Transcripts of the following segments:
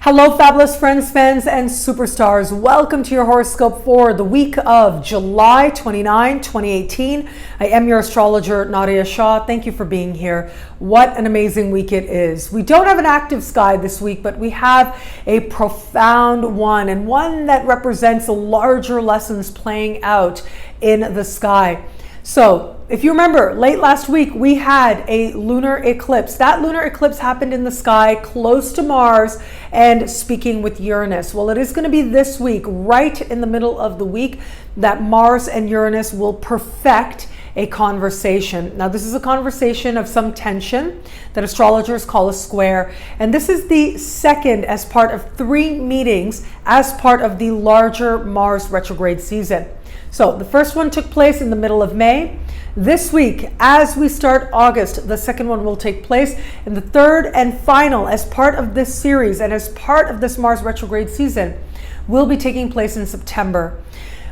Hello, fabulous friends, fans, and superstars. Welcome to your horoscope for the week of July 29, 2018. I am your astrologer, Nadiya Shah. Thank you for being here. What an amazing week it is. We don't have an active sky this week, but we have a profound one, and one that represents larger lessons playing out in the sky. So, if you remember, late last week, we had a lunar eclipse. That lunar eclipse happened in the sky close to Mars and speaking with Uranus. Well, it is going to be this week, right in the middle of the week, that Mars and Uranus will perfect a conversation. Now, this is a conversation of some tension that astrologers call a square. And this is the second as part of 3 meetings as part of the larger Mars retrograde season. So the first one took place in the middle of May. This week, as we start August, the second one will take place. And the third and final, as part of this series and as part of this Mars retrograde season, will be taking place in September.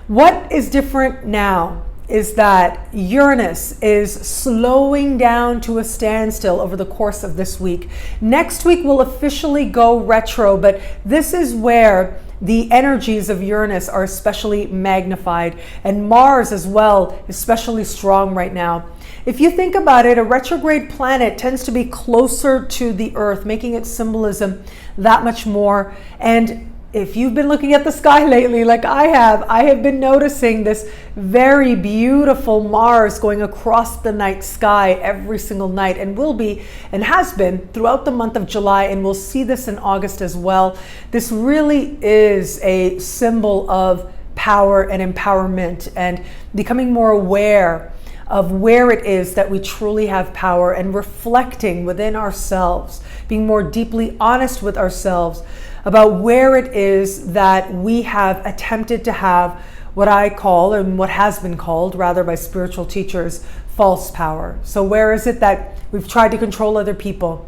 What is different now is that Uranus is slowing down to a standstill over the course of this week. Next week will officially go retro, but this is where the energies of Uranus are especially magnified, and Mars as well, especially strong right now. If you think about it, a retrograde planet tends to be closer to the Earth, making its symbolism that much more. And if you've been looking at the sky lately, like I have been noticing this very beautiful Mars going across the night sky every single night, and will be and has been throughout the month of July, and we'll see this in August as well. This really is a symbol of power and empowerment and becoming more aware of where it is that we truly have power, and reflecting within ourselves, being more deeply honest with ourselves about where it is that we have attempted to have what I call, and what has been called rather by spiritual teachers, false power. So where is it that we've tried to control other people?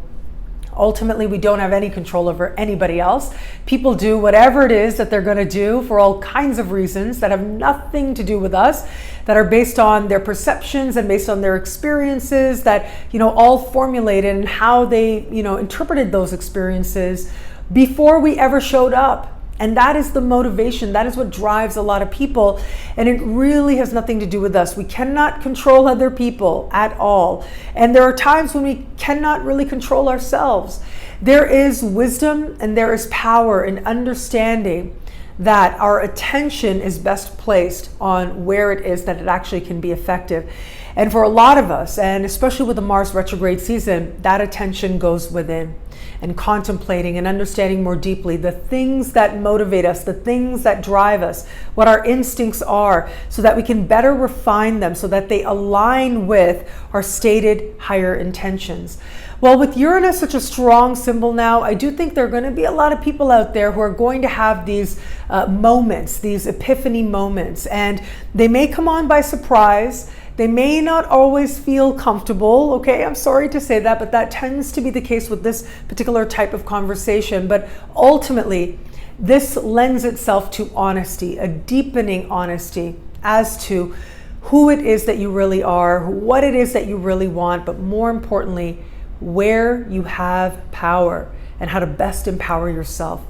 Ultimately, we don't have any control over anybody else. People do whatever it is that they're going to do for all kinds of reasons that have nothing to do with us, that are based on their perceptions and based on their experiences, that, all formulated and how they, interpreted those experiences before we ever showed up. And that is the motivation. That is what drives a lot of people. And it really has nothing to do with us. We cannot control other people at all. And there are times when we cannot really control ourselves. There is wisdom and there is power in understanding that our attention is best placed on where it is that it actually can be effective. And for a lot of us, and especially with the Mars retrograde season, that attention goes within, and contemplating and understanding more deeply the things that motivate us, the things that drive us, what our instincts are, so that we can better refine them, so that they align with our stated higher intentions. Well, with Uranus such a strong symbol now, I do think there are going to be a lot of people out there who are going to have these moments, these epiphany moments, and they may come on by surprise. They may not always feel comfortable, okay? I'm sorry to say that, but that tends to be the case with this particular type of conversation. But ultimately, this lends itself to honesty, a deepening honesty as to who it is that you really are, what it is that you really want, but more importantly, where you have power and how to best empower yourself.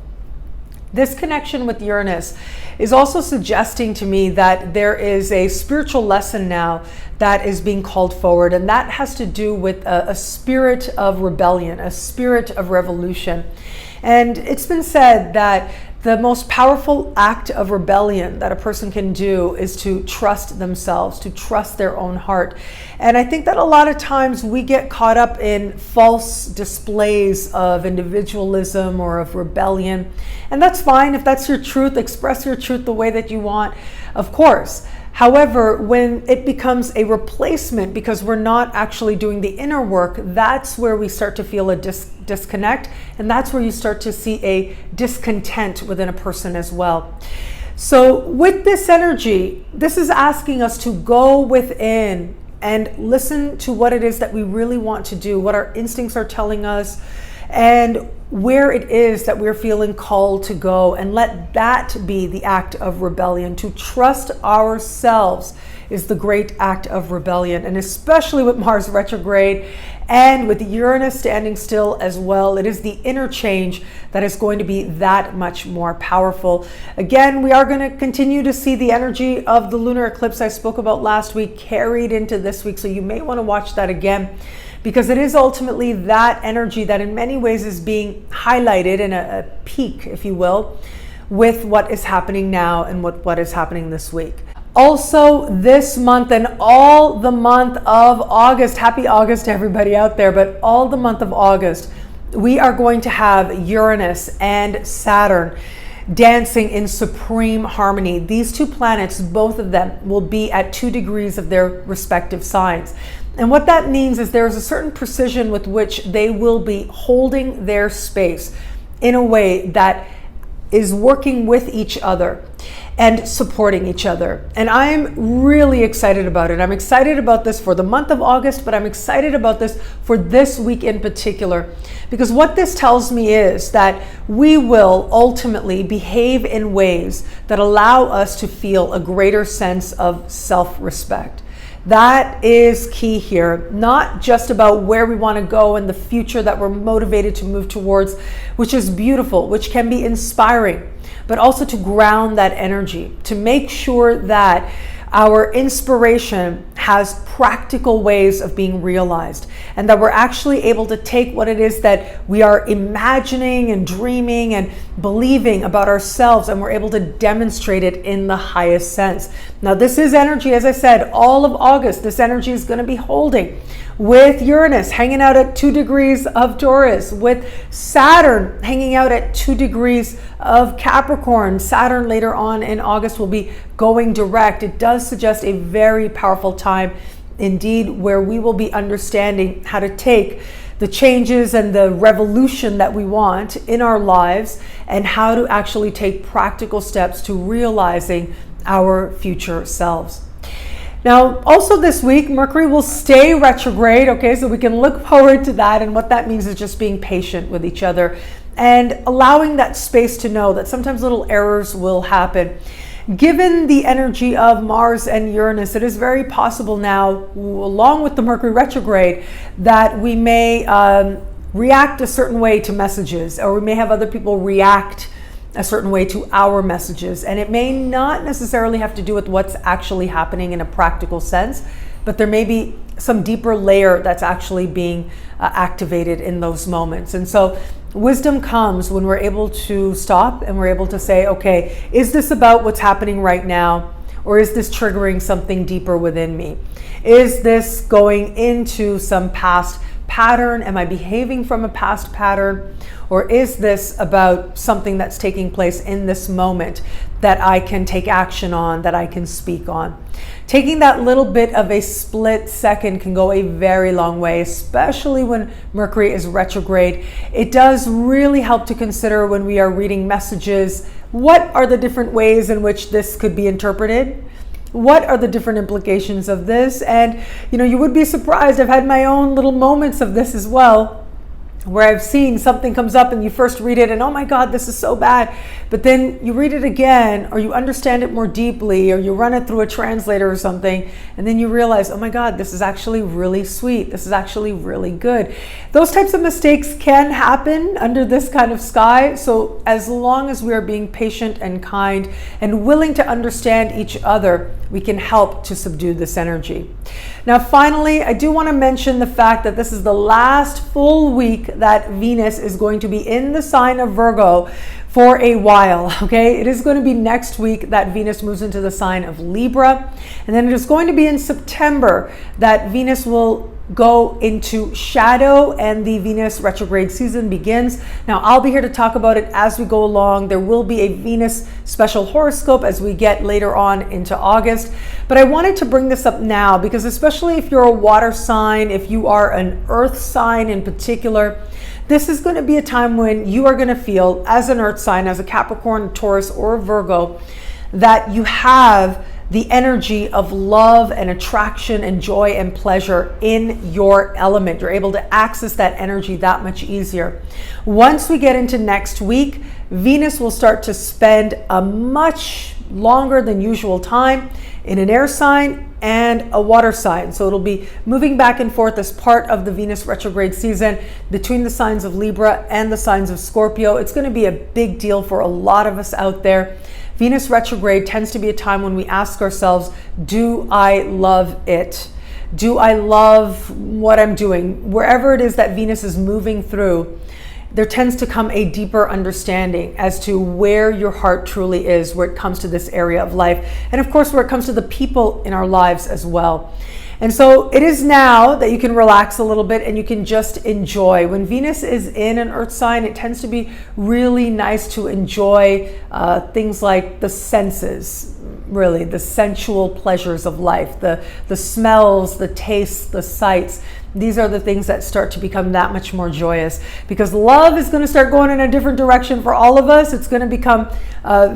This connection with Uranus is also suggesting to me that there is a spiritual lesson now that is being called forward, and that has to do with a spirit of rebellion, a spirit of revolution. And it's been said that the most powerful act of rebellion that a person can do is to trust themselves, to trust their own heart. And I think that a lot of times we get caught up in false displays of individualism or of rebellion. And that's fine. If that's your truth, express your truth the way that you want, of course. However, when it becomes a replacement because we're not actually doing the inner work, that's where we start to feel a disconnect, and that's where you start to see a discontent within a person as well. So with this energy, this is asking us to go within and listen to what it is that we really want to do, what our instincts are telling us, and where it is that we're feeling called to go, and let that be the act of rebellion. To trust ourselves is the great act of rebellion, and especially with Mars retrograde And with Uranus standing still as well, it is the interchange that is going to be that much more powerful. Again, we are going to continue to see the energy of the lunar eclipse I spoke about last week carried into this week. So you may want to watch that again, because it is ultimately that energy that in many ways is being highlighted in a peak, if you will, with what is happening now and what is happening this week. Also this month and all the month of August, happy August to everybody out there, but all the month of August, we are going to have Uranus and Saturn dancing in supreme harmony. These two planets, both of them, will be at 2 degrees of their respective signs. And what that means is there's a certain precision with which they will be holding their space in a way that is working with each other and supporting each other. And I'm really excited about it. I'm excited about this for the month of August, but I'm excited about this for this week in particular, because what this tells me is that we will ultimately behave in ways that allow us to feel a greater sense of self-respect. That is key here, not just about where we want to go and the future that we're motivated to move towards, which is beautiful, which can be inspiring, but also to ground that energy, to make sure that our inspiration has practical ways of being realized, and that we're actually able to take what it is that we are imagining and dreaming and believing about ourselves, and we're able to demonstrate it in the highest sense. Now, this is energy, as I said, all of August, this energy is going to be holding with Uranus hanging out at 2 degrees of Taurus, with Saturn hanging out at 2 degrees of Capricorn. Saturn later on in August will be going direct. It does suggest a very powerful time indeed, where we will be understanding how to take the changes and the revolution that we want in our lives and how to actually take practical steps to realizing our future selves. Now, also this week, Mercury will stay retrograde, okay, so we can look forward to that. And what that means is just being patient with each other and allowing that space to know that sometimes little errors will happen. Given the energy of Mars and Uranus, it is very possible now, along with the Mercury retrograde, that we may react a certain way to messages, or we may have other people react a certain way to our messages. And it may not necessarily have to do with what's actually happening in a practical sense, but there may be some deeper layer that's actually being activated in those moments. And so wisdom comes when we're able to stop and we're able to say, okay, is this about what's happening right now? Or is this triggering something deeper within me? Is this going into some past pattern? Am I behaving from a past pattern? Or is this about something that's taking place in this moment that I can take action on, that I can speak on? Taking that little bit of a split second can go a very long way, especially when Mercury is retrograde. It does really help to consider when we are reading messages, what are the different ways in which this could be interpreted? What are the different implications of this? And you would be surprised. I've had my own little moments of this as well, where I've seen something comes up and you first read it and, oh my God, this is so bad. But then you read it again, or you understand it more deeply, or you run it through a translator or something, and then you realize, oh my God, this is actually really sweet. This is actually really good. Those types of mistakes can happen under this kind of sky. So as long as we are being patient and kind and willing to understand each other, we can help to subdue this energy. Now, finally, I do want to mention the fact that this is the last full week that Venus is going to be in the sign of Virgo for a while, okay? It is going to be next week that Venus moves into the sign of Libra. And then it is going to be in September that Venus will go into shadow and the Venus retrograde season begins. Now, I'll be here to talk about it as we go along. There will be a Venus special horoscope as we get later on into August. But I wanted to bring this up now because especially if you're a water sign, if you are an earth sign in particular, this is going to be a time when you are going to feel, as an earth sign, as a Capricorn, Taurus, or a Virgo, that you have the energy of love and attraction and joy and pleasure in your element. You're able to access that energy that much easier. Once we get into next week, Venus will start to spend a much longer than usual time in an air sign and a water sign. So it'll be moving back and forth as part of the Venus retrograde season between the signs of Libra and the signs of Scorpio. It's going to be a big deal for a lot of us out there. Venus retrograde tends to be a time when we ask ourselves, do I love it? Do I love what I'm doing? Wherever it is that Venus is moving through, there tends to come a deeper understanding as to where your heart truly is, where it comes to this area of life. And of course, where it comes to the people in our lives as well. And so it is now that you can relax a little bit and you can just enjoy. When Venus is in an earth sign, it tends to be really nice to enjoy things like the senses, really, the sensual pleasures of life, the smells, the tastes, the sights. These are the things that start to become that much more joyous, because love is going to start going in a different direction for all of us. It's going to become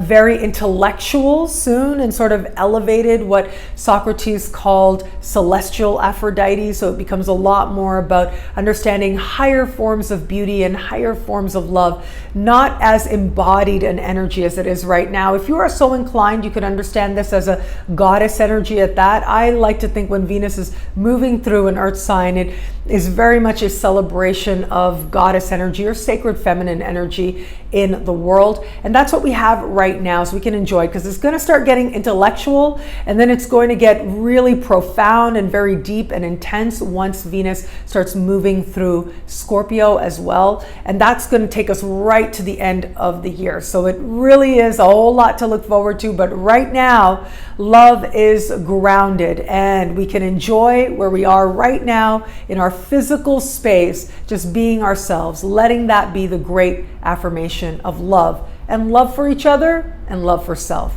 very intellectual soon and sort of elevated, what Socrates called celestial Aphrodite. So it becomes a lot more about understanding higher forms of beauty and higher forms of love, not as embodied an energy as it is right now. If you are so inclined, you could understand this as a goddess energy at that. I like to think when Venus is moving through an earth sign, it is very much a celebration of goddess energy or sacred feminine energy in the world. And that's what we have right now, so we can enjoy it, because it's going to start getting intellectual, and then it's going to get really profound and very deep and intense once Venus starts moving through Scorpio as well. And that's going to take us right to the end of the year. So it really is a whole lot to look forward to. But right now, love is grounded, and we can enjoy where we are right now in our physical space, just being ourselves, letting that be the great affirmation of love, and love for each other and love for self.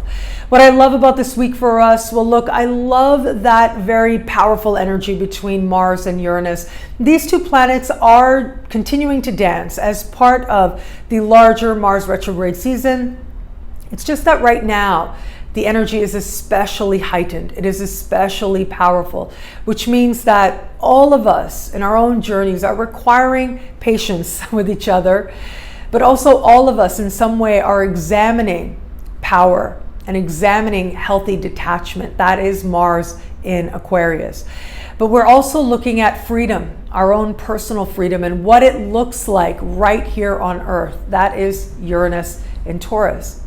What I love about this week for us, well, look, I love that very powerful energy between Mars and Uranus. These two planets are continuing to dance as part of the larger Mars retrograde season. It's just that right now, the energy is especially heightened. It is especially powerful, which means that all of us in our own journeys are requiring patience with each other, but also all of us in some way are examining power and examining healthy detachment. That is Mars in Aquarius. But we're also looking at freedom, our own personal freedom, and what it looks like right here on Earth. That is Uranus in Taurus.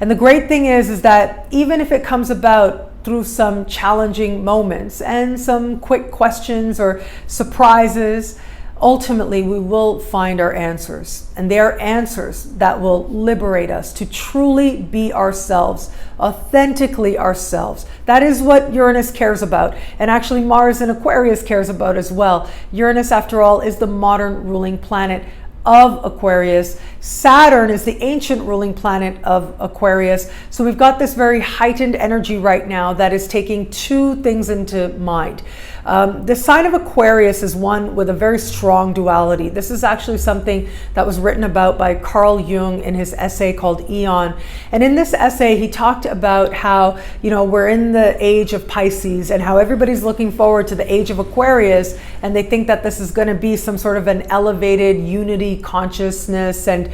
And the great thing is that even if it comes about through some challenging moments and some quick questions or surprises, ultimately we will find our answers. And they are answers that will liberate us to truly be ourselves, authentically ourselves. That is what Uranus cares about. And actually Mars in Aquarius cares about as well. Uranus, after all, is the modern ruling planet of Aquarius. Saturn is the ancient ruling planet of Aquarius. So we've got this very heightened energy right now that is taking two things into mind. The sign of Aquarius is one with a very strong duality. This is actually something that was written about by Carl Jung in his essay called Eon. And in this essay, he talked about how, we're in the age of Pisces and how everybody's looking forward to the age of Aquarius, and they think that this is going to be some sort of an elevated unity consciousness and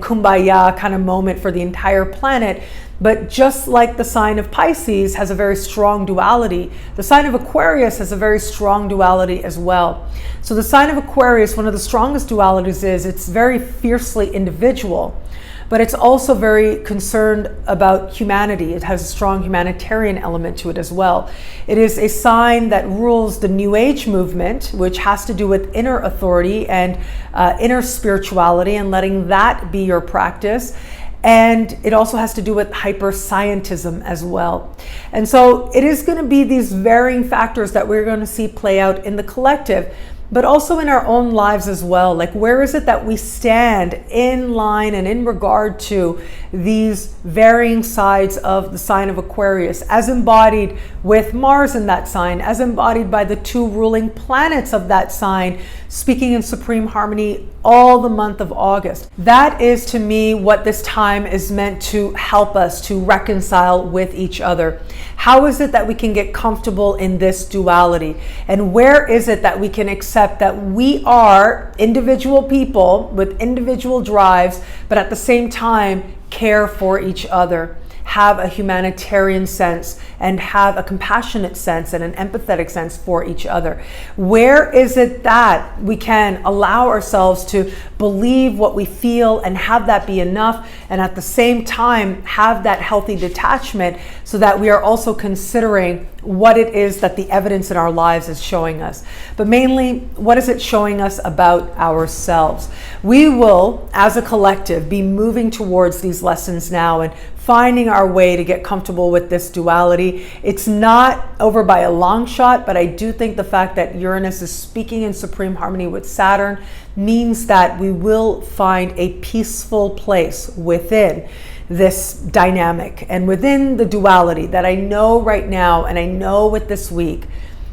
kumbaya kind of moment for the entire planet. But just like the sign of Pisces has a very strong duality, the sign of Aquarius has a very strong duality as well. So the sign of Aquarius, one of the strongest dualities is it's very fiercely individual, but it's also very concerned about humanity. It has a strong humanitarian element to it as well. It is a sign that rules the New Age movement, which has to do with inner authority and inner spirituality and letting that be your practice. And it also has to do with hyper-scientism as well. And so it is going to be these varying factors that we're going to see play out in the collective, but also in our own lives as well. Like, where is it that we stand in line and in regard to these varying sides of the sign of Aquarius, as embodied with Mars in that sign, as embodied by the two ruling planets of that sign, speaking in supreme harmony all the month of August. That is, to me, what this time is meant to help us to reconcile with each other. How is it that we can get comfortable in this duality? And where is it that we can accept that we are individual people with individual drives, but at the same time care for each other, have a humanitarian sense, and have a compassionate sense and an empathetic sense for each other? Where is it that we can allow ourselves to believe what we feel and have that be enough, and at the same time have that healthy detachment so that we are also considering what it is that the evidence in our lives is showing us? But mainly, what is it showing us about ourselves? We will, as a collective, be moving towards these lessons now and finding our way to get comfortable with this duality. It's not over by a long shot, but I do think the fact that Uranus is speaking in supreme harmony with Saturn means that we will find a peaceful place within this dynamic and within the duality that I know right now, and I know with this week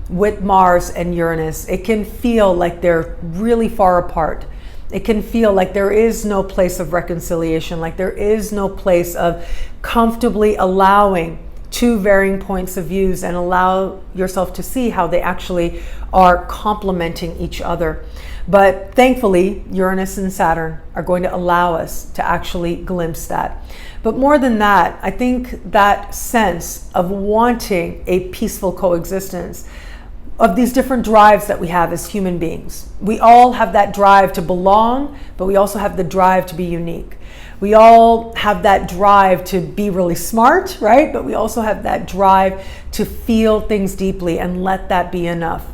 with Mars and Uranus, it can feel like they're really far apart. It can feel like there is no place of reconciliation, like there is no place of comfortably allowing two varying points of views and allow yourself to see how they actually are complementing each other. But thankfully, Uranus and Saturn are going to allow us to actually glimpse that. But more than that, I think that sense of wanting a peaceful coexistence of these different drives that we have as human beings. We all have that drive to belong, but we also have the drive to be unique. We all have that drive to be really smart, right? But we also have that drive to feel things deeply and let that be enough.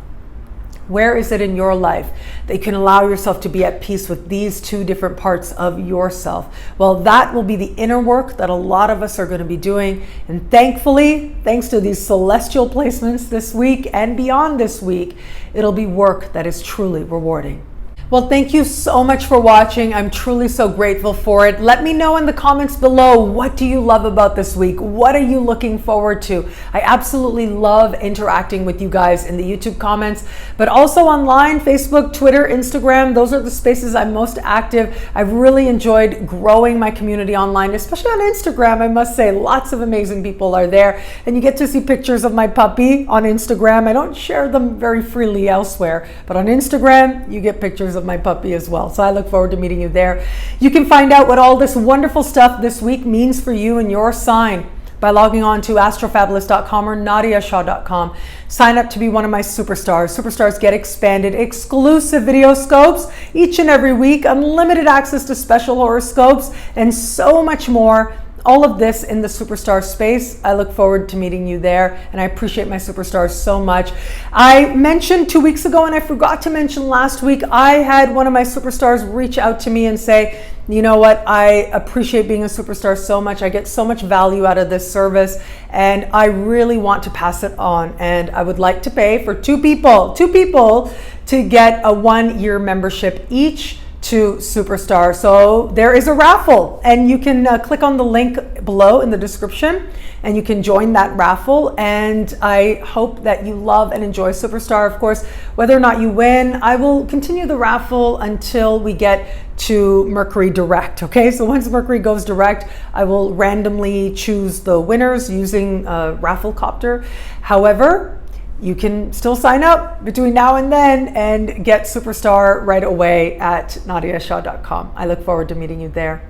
Where is it in your life that you can allow yourself to be at peace with these two different parts of yourself? Well, that will be the inner work that a lot of us are going to be doing. And thankfully, thanks to these celestial placements this week and beyond this week, it'll be work that is truly rewarding. Well, thank you so much for watching. I'm truly so grateful for it. Let me know in the comments below, what do you love about this week? What are you looking forward to? I absolutely love interacting with you guys in the YouTube comments, but also online, Facebook, Twitter, Instagram. Those are the spaces I'm most active. I've really enjoyed growing my community online, especially on Instagram. I must say, lots of amazing people are there, and you get to see pictures of my puppy on Instagram. I don't share them very freely elsewhere, but on Instagram, you get pictures of my puppy as well. So I look forward to meeting you there. You can find out what all this wonderful stuff this week means for you and your sign by logging on to astrofabulous.com or nadiyashah.com. Sign up to be one of my superstars. Superstars get expanded, exclusive video scopes each and every week, unlimited access to special horoscopes, and so much more. All of this in the superstar space. I look forward to meeting you there, and I appreciate my superstars so much. I mentioned 2 weeks ago, and I forgot to mention last week, I had one of my superstars reach out to me and say, you know what, I appreciate being a superstar so much. I get so much value out of this service, and I really want to pass it on. And I would like to pay for two people to get a 1-year membership each to Superstar. So there is a raffle, and you can click on the link below in the description and you can join that raffle. And I hope that you love and enjoy Superstar. Of course, whether or not you win, I will continue the raffle until we get to Mercury direct. Okay, so once Mercury goes direct, I will randomly choose the winners using Rafflecopter. However, you can still sign up between now and then and get Superstar right away at nadiyashah.com. I look forward to meeting you there.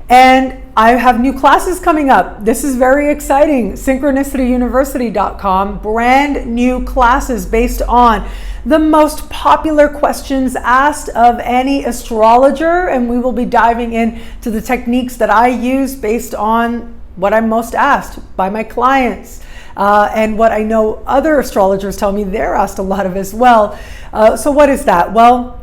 And I have new classes coming up. This is very exciting. Synchronicityuniversity.com, brand new classes based on the most popular questions asked of any astrologer. And we will be diving into the techniques that I use based on what I'm most asked by my clients. And what I know other astrologers tell me they're asked a lot of as well. So what is that? Well,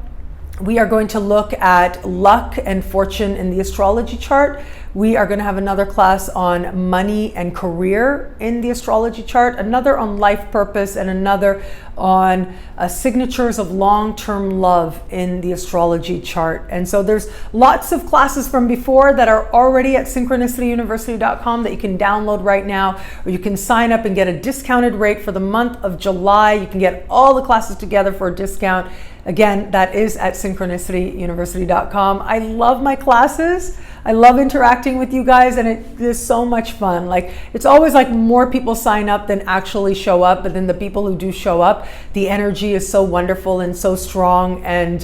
we are going to look at luck and fortune in the astrology chart. We are going to have another class on money and career in the astrology chart, another on life purpose, and another on signatures of long-term love in the astrology chart. And so there's lots of classes from before that are already at synchronicityuniversity.com that you can download right now, or you can sign up and get a discounted rate for the month of July. You can get all the classes together for a discount. Again, that is at synchronicityuniversity.com. I love my classes. I love interacting with you guys, and it is so much fun. Like, it's always like more people sign up than actually show up, but then the people who do show up, the energy is so wonderful and so strong, and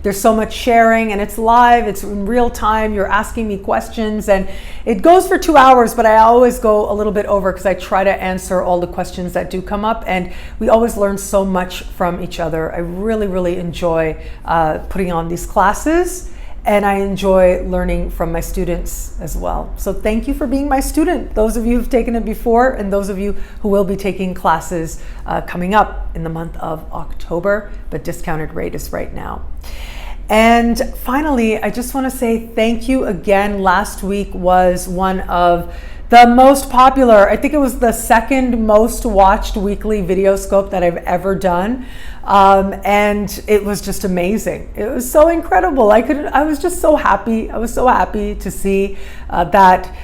there's so much sharing, and it's live, it's in real time, you're asking me questions, and it goes for 2 hours, but I always go a little bit over because I try to answer all the questions that do come up, and we always learn so much from each other. I really, really enjoy putting on these classes, and I enjoy learning from my students as well. So thank you for being my student, those of you who've taken it before, and those of you who will be taking classes coming up in the month of October, but discounted rate is right now. And finally, I just want to say thank you again. Last week was one of the most popular, I think it was the second most watched weekly Videoscope that I've ever done. And it was just amazing. It was so incredible. I was just so happy. I was so happy to see that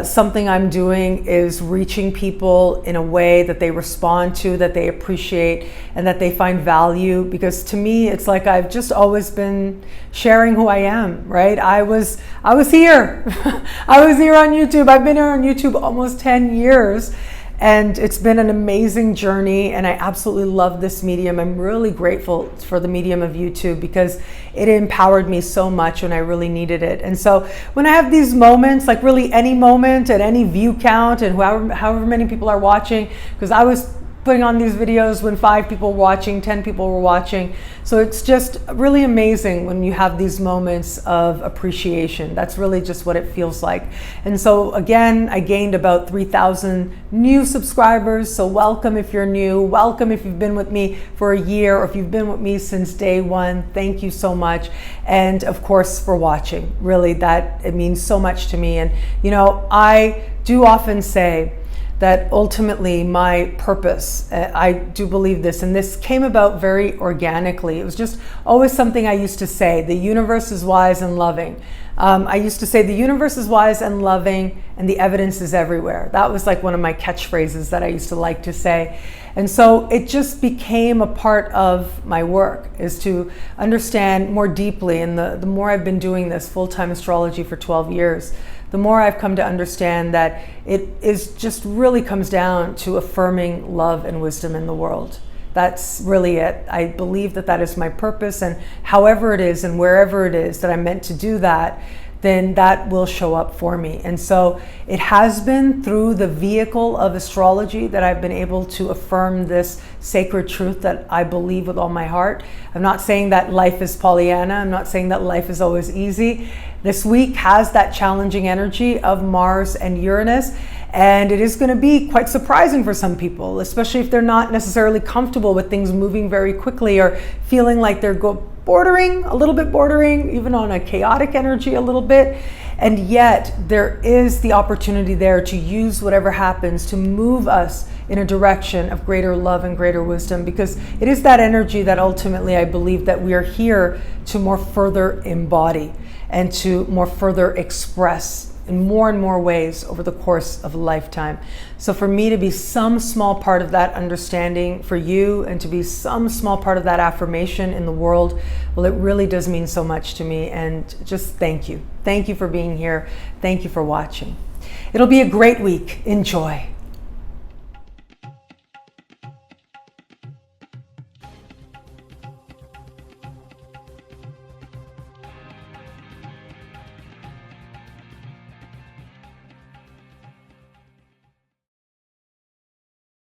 something I'm doing is reaching people in a way that they respond to, that they appreciate, and that they find value. Because to me, it's like I've just always been sharing who I am, right? I was here. I was here on YouTube. I've been here on YouTube almost 10 years. And it's been an amazing journey, and I absolutely love this medium. I'm really grateful for the medium of YouTube because it empowered me so much when I really needed it. And so when I have these moments, like really any moment and any view count and however many people are watching, because I was putting on these videos when 5 people were watching, 10 people were watching. So it's just really amazing when you have these moments of appreciation. That's really just what it feels like. And so again, I gained about 3,000 new subscribers. So welcome if you're new, welcome if you've been with me for a year, or if you've been with me since day one. Thank you so much. And of course for watching, really, that it means so much to me. And you know, I do often say that ultimately my purpose, I do believe this, and this came about very organically. It was just always something I used to say: the universe is wise and loving. I used to say the universe is wise and loving, and the evidence is everywhere. That was like one of my catchphrases that I used to like to say. And so it just became a part of my work, is to understand more deeply. And the more I've been doing this full-time astrology for 12 years, the more I've come to understand that it is just really comes down to affirming love and wisdom in the world. That's really it. I believe that that is my purpose, and however it is and wherever it is that I'm meant to do that, then that will show up for me. And so it has been through the vehicle of astrology that I've been able to affirm this sacred truth that I believe with all my heart. I'm not saying that life is Pollyanna. I'm not saying that life is always easy. This week has that challenging energy of Mars and Uranus, and it is going to be quite surprising for some people, especially if they're not necessarily comfortable with things moving very quickly, or feeling like they're a little bit bordering, even on a chaotic energy a little bit. And yet there is the opportunity there to use whatever happens to move us in a direction of greater love and greater wisdom, because it is that energy that ultimately I believe that we are here to more further embody and to more further express in more and more ways over the course of a lifetime. So for me to be some small part of that understanding for you, and to be some small part of that affirmation in the world, well, it really does mean so much to me. And just thank you. Thank you for being here. Thank you for watching. It'll be a great week. Enjoy.